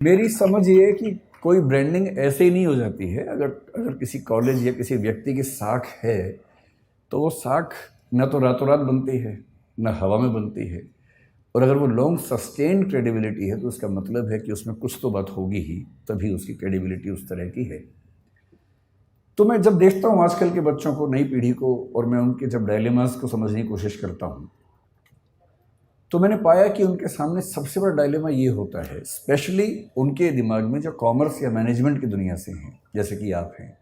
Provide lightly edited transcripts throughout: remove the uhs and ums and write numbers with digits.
मेरी समझ ये है कि कोई ब्रांडिंग ऐसे ही नहीं हो जाती है। अगर अगर किसी कॉलेज या किसी व्यक्ति की साख है तो वो साख न तो रातों रात बनती है, न हवा में बनती है। और अगर वो लॉन्ग सस्टेन्ड क्रेडिबिलिटी है तो उसका मतलब है कि उसमें कुछ तो बात होगी ही, तभी उसकी क्रेडिबिलिटी उस तरह की है। तो मैं जब देखता हूँ आजकल के बच्चों को, नई पीढ़ी को, और मैं उनके जब डायलेमास को समझने की कोशिश करता हूँ, तो मैंने पाया कि उनके सामने सबसे बड़ा डायलेमा ये होता है, स्पेशली उनके दिमाग में जो कॉमर्स या मैनेजमेंट की दुनिया से हैं, जैसे कि आप हैं,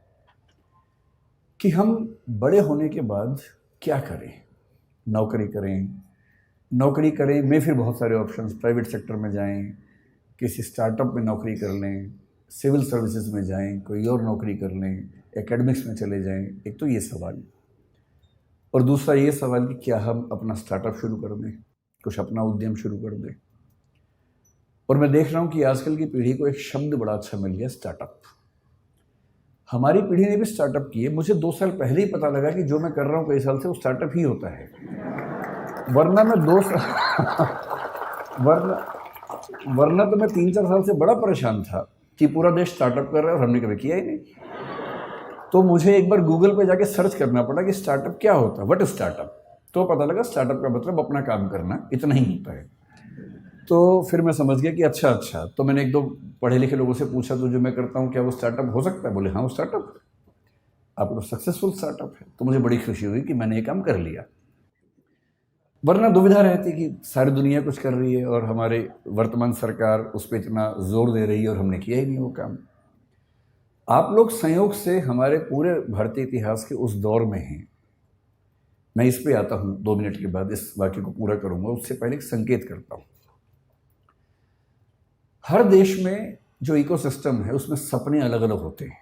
कि हम बड़े होने के बाद क्या करें। नौकरी करें में फिर बहुत सारे ऑप्शंस, प्राइवेट सेक्टर में जाएं, किसी स्टार्टअप में नौकरी कर लें, सिविल सर्विसेज में जाएं, कोई और नौकरी कर लें, एकेडमिक्स में चले जाएं। एक तो ये सवाल, और दूसरा ये सवाल कि क्या हम अपना स्टार्टअप शुरू कर दें, कुछ अपना उद्यम शुरू कर दें। और मैं देख रहा हूँ कि आजकल की पीढ़ी को एक शब्द बड़ा अच्छा मिल गया, स्टार्टअप। हमारी पीढ़ी ने भी स्टार्टअप किए। मुझे 2 साल पहले ही पता लगा कि जो मैं कर रहा हूँ कई साल से वो स्टार्टअप ही होता है। वरना मैं 2 साल वरना तो मैं 3-4 साल से बड़ा परेशान था कि पूरा देश स्टार्टअप कर रहा है और हमने कभी किया ही नहीं। तो मुझे एक बार गूगल पे जाके सर्च करना पड़ा कि स्टार्टअप क्या होता है, व्हाट इज स्टार्टअप। तो पता लगा स्टार्टअप का मतलब अपना काम करना, इतना ही होता है। तो फिर मैं समझ गया कि अच्छा। तो मैंने 1-2 पढ़े लिखे लोगों से पूछा, तो जो मैं करता हूँ क्या वो स्टार्टअप हो सकता है? बोले हाँ वो स्टार्टअप, आपको सक्सेसफुल स्टार्टअप है। तो मुझे बड़ी खुशी हुई कि मैंने ये काम कर लिया। वरना दुविधा रहती कि सारी दुनिया कुछ कर रही है और हमारे वर्तमान सरकार उस पर इतना जोर दे रही है और हमने किया ही नहीं वो काम। आप लोग संयोग से हमारे पूरे भारतीय इतिहास के उस दौर में हैं। मैं इस पे आता हूँ 2 मिनट के बाद, इस वाक्य को पूरा करूँगा। उससे पहले एक संकेत करता हूँ। हर देश में जो इकोसिस्टम है उसमें सपने अलग अलग होते हैं,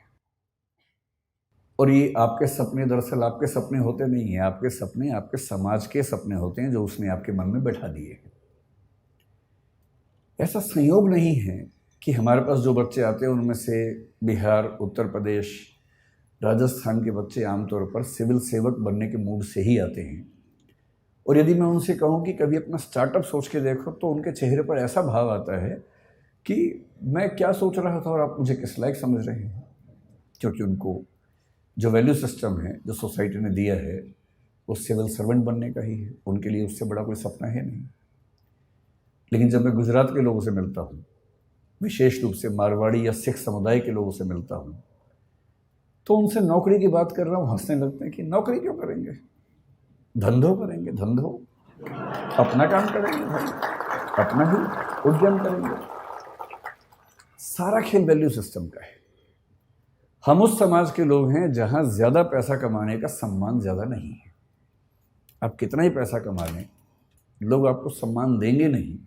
और ये आपके सपने दरअसल आपके सपने होते नहीं हैं। आपके सपने आपके समाज के सपने होते हैं जो उसने आपके मन में बैठा दिए हैं। ऐसा संयोग नहीं है कि हमारे पास जो बच्चे आते हैं उनमें से बिहार, उत्तर प्रदेश, राजस्थान के बच्चे आमतौर पर सिविल सेवक बनने के मूड से ही आते हैं। और यदि मैं उनसे कहूँ कि कभी अपना स्टार्टअप सोच के देखो, तो उनके चेहरे पर ऐसा भाव आता है कि मैं क्या सोच रहा था और आप मुझे किस लायक समझ रहे हैं। क्योंकि उनको जो वैल्यू सिस्टम है जो सोसाइटी ने दिया है वो सिविल सर्वेंट बनने का ही है। उनके लिए उससे बड़ा कोई सपना है नहीं। लेकिन जब मैं गुजरात के लोगों से मिलता हूँ, विशेष रूप से मारवाड़ी या सिख समुदाय के लोगों से मिलता हूँ, तो उनसे नौकरी की बात कर रहा हूँ, हंसने लगते हैं कि नौकरी क्यों करेंगे, धंधो करेंगे, धंधो, अपना काम करेंगे भाई, अपना ही उद्यम करेंगे। सारा खेल वैल्यू सिस्टम का है। हम उस समाज के लोग हैं जहां ज्यादा पैसा कमाने का सम्मान ज्यादा नहीं है। आप कितना ही पैसा कमा लें, लोग आपको सम्मान देंगे नहीं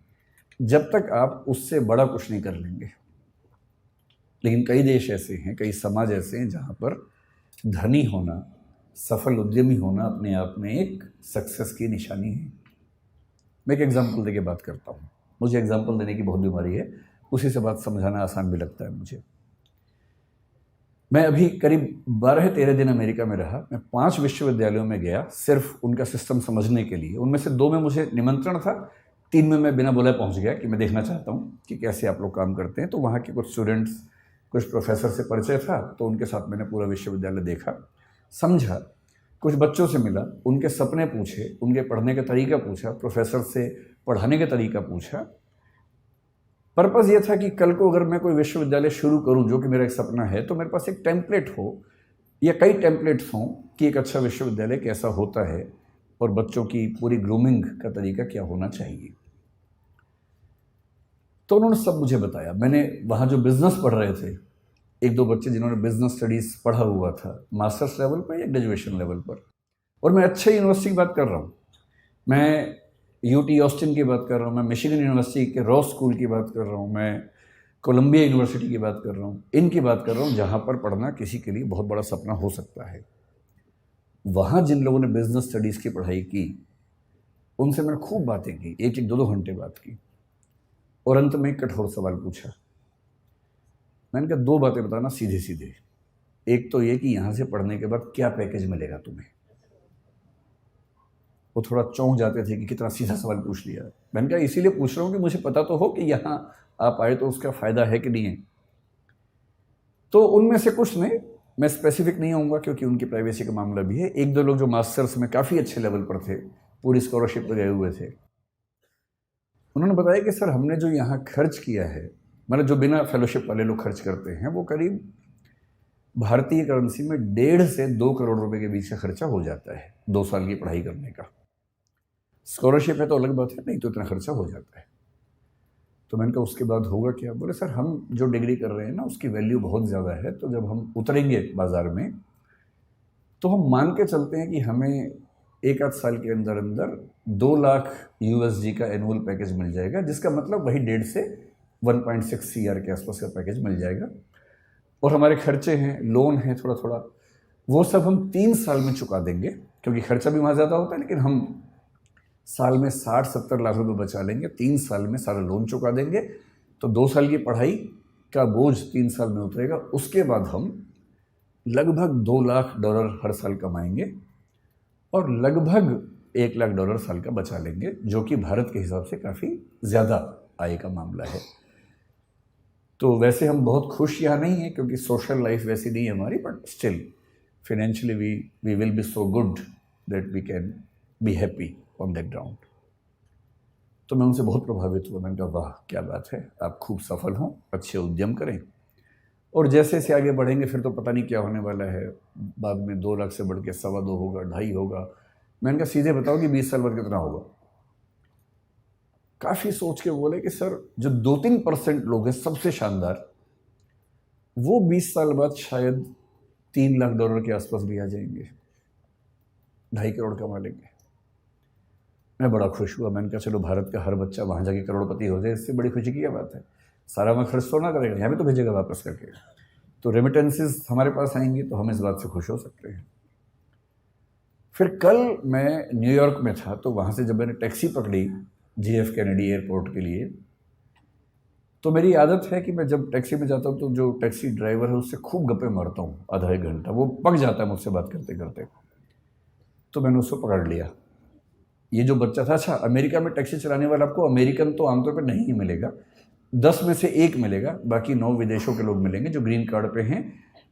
जब तक आप उससे बड़ा कुछ नहीं कर लेंगे। लेकिन कई देश ऐसे हैं, कई समाज ऐसे हैं जहां पर धनी होना, सफल उद्यमी होना अपने आप में एक सक्सेस की निशानी है। मैं एक एग्जाम्पल देके बात करता हूँ। मुझे एग्जाम्पल देने की बहुत बीमारी है, उसी से बात समझाना आसान भी लगता है मुझे। मैं अभी करीब 12-13 दिन अमेरिका में रहा। मैं 5 विश्वविद्यालयों में गया सिर्फ उनका सिस्टम समझने के लिए। उनमें से 2 में मुझे निमंत्रण था, 3 में मैं बिना बोले पहुंच गया कि मैं देखना चाहता हूं कि कैसे आप लोग काम करते हैं। तो वहाँ के कुछ स्टूडेंट्स, कुछ प्रोफेसर से परिचय था, तो उनके साथ मैंने पूरा विश्वविद्यालय देखा, समझा, कुछ बच्चों से मिला, उनके सपने पूछे, उनके पढ़ने का तरीका पूछा, प्रोफेसर से पढ़ाने का तरीका पूछा। पर्पज़ ये था कि कल को अगर मैं कोई विश्वविद्यालय शुरू करूं, जो कि मेरा एक सपना है, तो मेरे पास एक टेम्पलेट हो या कई टेम्पलेट्स हों कि एक अच्छा विश्वविद्यालय कैसा होता है और बच्चों की पूरी ग्रूमिंग का तरीका क्या होना चाहिए। तो उन्होंने सब मुझे बताया। मैंने वहाँ जो बिजनेस पढ़ रहे थे, 1-2 बच्चे जिन्होंने बिजनेस स्टडीज़ पढ़ा हुआ था मास्टर्स लेवल पर या ग्रेजुएशन लेवल पर, और मैं अच्छे यूनिवर्सिटी की बात कर रहा हूँ, मैं यूटी ऑस्टिन की बात कर रहा हूँ, मैं मिशिगन यूनिवर्सिटी के रॉस स्कूल की बात कर रहा हूँ, मैं कोलंबिया यूनिवर्सिटी की बात कर रहा हूँ, इनकी बात कर रहा हूँ जहाँ पर पढ़ना किसी के लिए बहुत बड़ा सपना हो सकता है। वहाँ जिन लोगों ने बिजनेस स्टडीज़ की पढ़ाई की, उनसे मैंने खूब बातें की, 1-1, 2-2 घंटे बात की, और अंत में एक कठोर सवाल पूछा। मैंने कहा 2 बातें बताना सीधे सीधे। एक तो ये कि यहाँ से पढ़ने के बाद क्या पैकेज मिलेगा तुम्हें। वो थोड़ा चौंक जाते थे कि कितना सीधा सवाल पूछ लिया। मैंने कहा इसीलिए पूछ रहा हूँ कि मुझे पता तो हो कि यहाँ आप आए तो उसका फ़ायदा है कि नहीं है। तो उनमें से कुछ ने, मैं स्पेसिफिक नहीं होऊंगा क्योंकि उनकी प्राइवेसी का मामला भी है, एक दो लोग जो मास्टर्स में काफ़ी अच्छे लेवल पर थे, पूरी स्कॉलरशिप पर गए हुए थे, उन्होंने बताया कि सर हमने जो यहाँ खर्च किया है, मतलब जो बिना फेलोशिप वाले लोग खर्च करते हैं, वो करीब भारतीय करेंसी में 1.5 से 2 करोड़ रुपए के बीच का खर्चा हो जाता है 2 साल की पढ़ाई करने का। स्कॉलरशिप है तो अलग बात है, नहीं तो इतना खर्चा हो जाता है। तो मैंने कहा उसके बाद होगा क्या? बोले सर हम जो डिग्री कर रहे हैं ना उसकी वैल्यू बहुत ज़्यादा है, तो जब हम उतरेंगे बाज़ार में तो हम मान के चलते हैं कि हमें 1 आध साल के अंदर अंदर 2 लाख USD का एनुअल पैकेज मिल जाएगा, जिसका मतलब वही 1.5 से 1.6 CR के आसपास का पैकेज मिल जाएगा। और हमारे खर्चे हैं, लोन है थोड़ा थोड़ा, वो सब हम 3 साल में चुका देंगे, क्योंकि खर्चा भी वहाँ ज़्यादा होता है, लेकिन हम साल में 60-70 लाख रुपए बचा लेंगे, 3 साल में सारा लोन चुका देंगे, तो 2 साल की पढ़ाई का बोझ 3 साल में उतरेगा। उसके बाद हम लगभग $2 लाख हर साल कमाएंगे और लगभग $1 लाख साल का बचा लेंगे, जो कि भारत के हिसाब से काफ़ी ज़्यादा आय का मामला है। तो वैसे हम बहुत खुश यहाँ नहीं हैं क्योंकि सोशल लाइफ वैसी नहीं है हमारी, but still financially we will be so good that we can be happy on that ground. तो मैं उनसे बहुत प्रभावित हुआ। मैंने कहा वाह क्या बात है, आप खूब सफल हों, अच्छे उद्यम करें, और जैसे जैसे आगे बढ़ेंगे फिर तो पता नहीं क्या होने वाला है, बाद में 2 लाख से बढ़ के 2.25 होगा, 2.5 होगा। मैंने कहा सीधे बताओ कि 20 साल बाद कितना होगा? काफ़ी सोच के बोले कि सर जो 2-3% लोग हैं सबसे शानदार, वो 20 साल बाद शायद $3 लाख के आसपास भी आ जाएंगे, 2.5 करोड़ कमा लेंगे। मैं बड़ा खुश हुआ। मैंने कहा चलो भारत का हर बच्चा वहाँ जाके करोड़पति हो जाए, इससे बड़ी खुशी की क्या बात है। सारा वहाँ खर्च तो ना करेगा, यहाँ भी तो भेजेगा वापस करके, तो रेमिटेंसेस हमारे पास आएंगी, तो हम इस बात से खुश हो सकते हैं। फिर कल मैं न्यूयॉर्क में था, तो वहाँ से जब मैंने टैक्सी पकड़ी JF कैनेडी एयरपोर्ट के लिए, तो मेरी आदत है कि मैं जब टैक्सी में जाता हूँ तो जो टैक्सी ड्राइवर है उससे खूब गप्पे मारता हूँ, आधा 1 घंटा, वो पक जाता है मुझसे बात करते करते। तो मैंने उसको पकड़ लिया। ये जो बच्चा था, अच्छा अमेरिका में टैक्सी चलाने वाला आपको अमेरिकन तो आमतौर पर नहीं मिलेगा, 10 में से 1 मिलेगा, बाकी 9 विदेशों के लोग मिलेंगे जो ग्रीन कार्ड पे हैं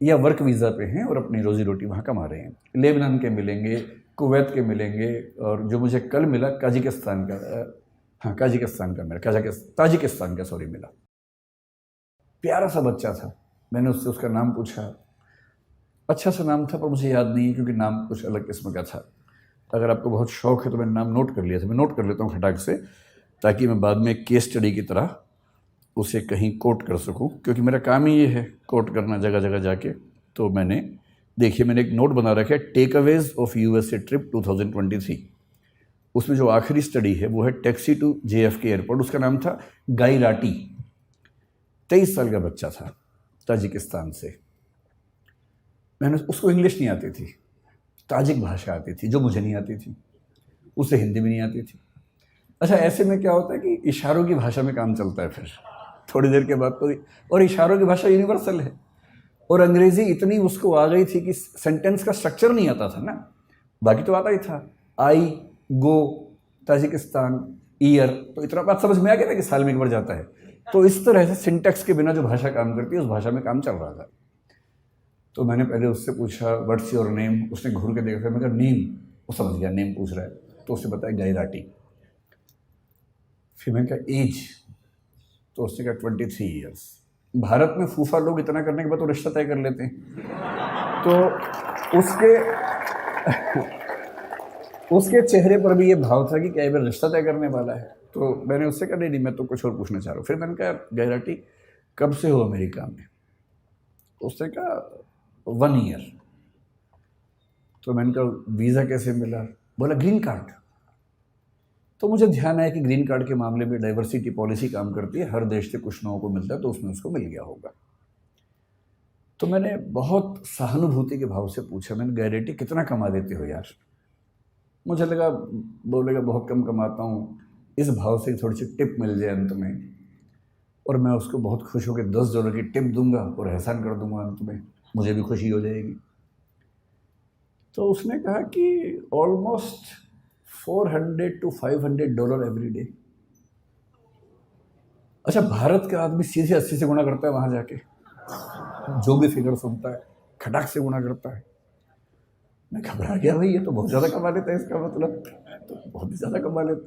या वर्क वीज़ा पे हैं और अपनी रोजी रोटी वहाँ कमा रहे हैं। लेबनान के मिलेंगे, कुवैत के मिलेंगे, और जो मुझे कल मिला काजिकिस्तान का, हाँ काजिकिस्तान का मिला, ताजिकिस्तान का सॉरी मिला। प्यारा सा बच्चा था। मैंने उससे उसका नाम पूछा, अच्छा सा नाम था पर मुझे याद नहीं है क्योंकि नाम कुछ अलग किस्म का था। अगर आपको बहुत शौक है तो मैंने नाम नोट कर लिया था, मैं नोट कर लेता हूँ खटाक से, ताकि मैं बाद में केस स्टडी की तरह उसे कहीं कोट कर सकूं, क्योंकि मेरा काम ही ये है कोट करना जगह जगह जाके। तो मैंने देखिए, मैंने एक नोट बना रखा है, टेकअवेज ऑफ USA ट्रिप 2023। उसमें जो आखिरी स्टडी है वो है टैक्सी टू JFK एयरपोर्ट। उसका नाम था गाई राटी, 23 साल का बच्चा था, ताजिकिस्तान से। मैंने उसको इंग्लिश नहीं आती थी, ताजिक भाषा आती थी जो मुझे नहीं आती थी, उसे हिंदी भी नहीं आती थी। अच्छा ऐसे में क्या होता है कि इशारों की भाषा में काम चलता है फिर थोड़ी देर के बाद तो, और इशारों की भाषा यूनिवर्सल है, और अंग्रेज़ी इतनी उसको आ गई थी कि सेंटेंस का स्ट्रक्चर नहीं आता था ना, बाकी तो आता ही था, आई गो ताजिकिस्तान ईयर, तो इतना बात समझ में आ गया था कि साल में 1 बार जाता है। तो इस तरह से सिंटेक्स के बिना जो भाषा काम करती है उस भाषा में काम चल रहा था। तो मैंने पहले उससे पूछा व्हाट्स योर नेम, उसने घूर के देखा, मैं कहा नेम, वो समझ गया नेम पूछ रहा है, तो उसने बताया गाई राटी। फिर मैंने कहा एज, तो उसने कहा 23 ईयर्स। भारत में फूफा लोग इतना करने के बाद तो रिश्ता तय कर लेते हैं, तो उसके चेहरे पर भी ये भाव था कि क्या ये रिश्ता तय करने वाला है। तो मैंने उससे कहा नहीं मैं तो कुछ और पूछना चाह रहा हूँ। फिर मैंने कहा गैराटी कब से हो अमेरिका में? उसने कहा 1 ईयर। तो मैंने कहा वीज़ा कैसे मिला? बोला ग्रीन कार्ड। तो मुझे ध्यान आया कि ग्रीन कार्ड के मामले में डाइवर्सिटी पॉलिसी काम करती है, हर देश से कुछ लोगों को मिलता है, तो उसमें उसको मिल गया होगा। तो मैंने बहुत सहानुभूति के भाव से पूछा, मैंने गैरेटी कितना कमा देते हो यार? मुझे लगा बोलेगा बहुत कम कमाता हूँ, इस भाव से थोड़ी सी टिप मिल जाए अंत में, और मैं उसको बहुत खुश होकर $10 की टिप दूंगा और एहसान कर दूंगा अंत में, मुझे भी खुशी हो जाएगी। तो उसने कहा कि ऑलमोस्ट $400 to $500 एवरी डे। अच्छा, भारत का आदमी सीधे 80 से गुणा करता है वहाँ जाके, जो भी फिगर सुनता है खटाक से गुणा करता है। मैं घबरा गया, भाई ये तो बहुत ज़्यादा कमा लेता है, इसका मतलब तो बहुत ज़्यादा कमा लेता है।